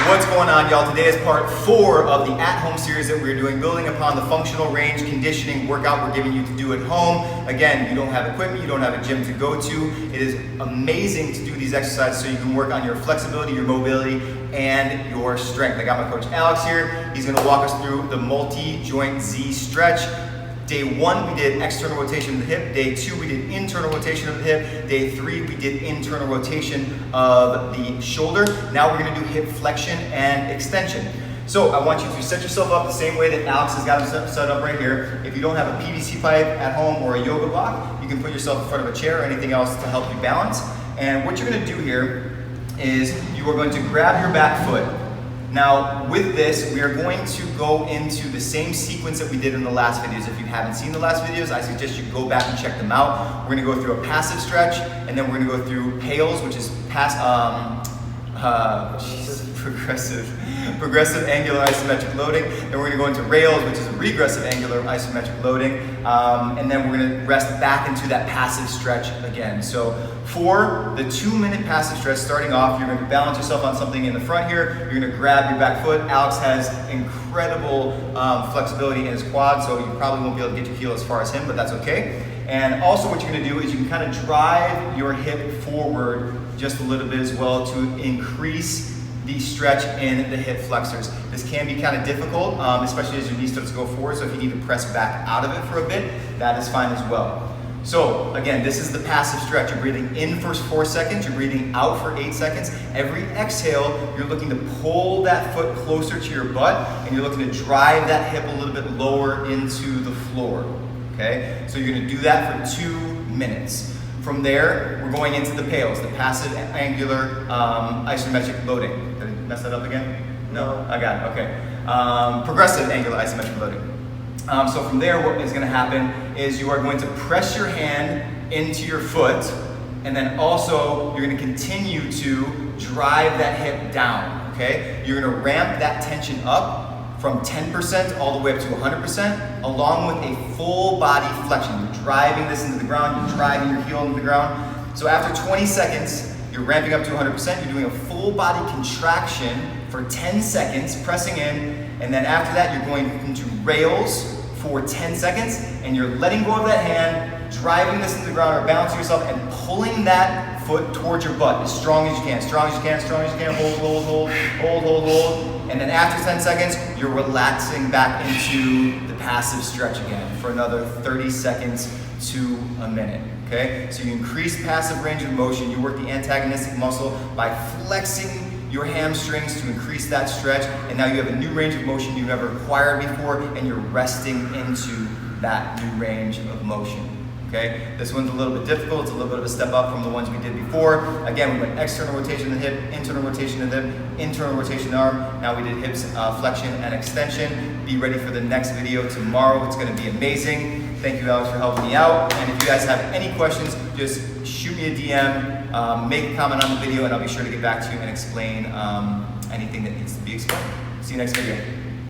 What's going on, y'all? Today is part 4 of the at-home series that we're doing, building upon the functional range conditioning workout we're giving you to do at home. Again, you don't have equipment, you don't have a gym to go to. It is amazing to do these exercises so you can work on your flexibility, your mobility, and your strength. I got my coach Alex here. He's gonna walk us through the multi-joint Z stretch. Day 1, we did external rotation of the hip. Day 2, we did internal rotation of the hip. Day 3, we did internal rotation of the shoulder. Now we're gonna do hip flexion and extension. So I want you to set yourself up the same way that Alex has got him set up right here. If you don't have a PVC pipe at home or a yoga block, you can put yourself in front of a chair or anything else to help you balance. And what you're gonna do here is you are going to grab your back foot. Now, with this, we are going to go into the same sequence that we did in the last videos. If you haven't seen the last videos, I suggest you go back and check them out. We're gonna go through a passive stretch, and then we're gonna go through pails, which is progressive angular isometric loading. Then we're gonna go into rails, which is a regressive angular isometric loading. And then we're gonna rest back into that passive stretch again. So for the 2-minute passive stretch, starting off, you're gonna balance yourself on something in the front here. You're gonna grab your back foot. Alex has incredible flexibility in his quad, so you probably won't be able to get your heel as far as him, but that's okay. And also what you're gonna do is you can kind of drive your hip forward just a little bit as well to increase the stretch in the hip flexors. This can be kind of difficult, especially as your knee starts to go forward, so if you need to press back out of it for a bit, that is fine as well. So again, this is the passive stretch. You're breathing in for 4 seconds, you're breathing out for 8 seconds. Every exhale, you're looking to pull that foot closer to your butt, and you're looking to drive that hip a little bit lower into the floor, okay? So you're gonna do that for 2 minutes. From there, we're going into the pails, the passive angular isometric loading. Did I mess that up again? No? I got it, okay. Progressive angular isometric loading. So from there, what is gonna happen is you are going to press your hand into your foot, and then also you're gonna continue to drive that hip down, okay? You're gonna ramp that tension up from 10% all the way up to 100%, along with a full body flexion. You're driving this into the ground, you're driving your heel into the ground. So after 20 seconds, you're ramping up to 100%, you're doing a full body contraction for 10 seconds, pressing in, and then after that, you're going into rails for 10 seconds, and you're letting go of that hand, driving this into the ground, or balancing yourself, and pulling that foot towards your butt as strong as you can, strong as you can, strong as you can, hold, hold, hold, hold, hold, hold. And then after 10 seconds, you're relaxing back into the passive stretch again for another 30 seconds to a minute, okay? So you increase passive range of motion, you work the antagonistic muscle by flexing your hamstrings to increase that stretch, and now you have a new range of motion you've never acquired before, and you're resting into that new range of motion. Okay? This one's a little bit difficult, it's a little bit of a step up from the ones we did before. Again, we went external rotation of the hip, internal rotation of the hip, internal rotation of the arm. Now we did hips flexion and extension. Be ready for the next video tomorrow. It's gonna be amazing. Thank you, Alex, for helping me out. And if you guys have any questions, just shoot me a DM, make a comment on the video, and I'll be sure to get back to you and explain anything that needs to be explained. See you next video.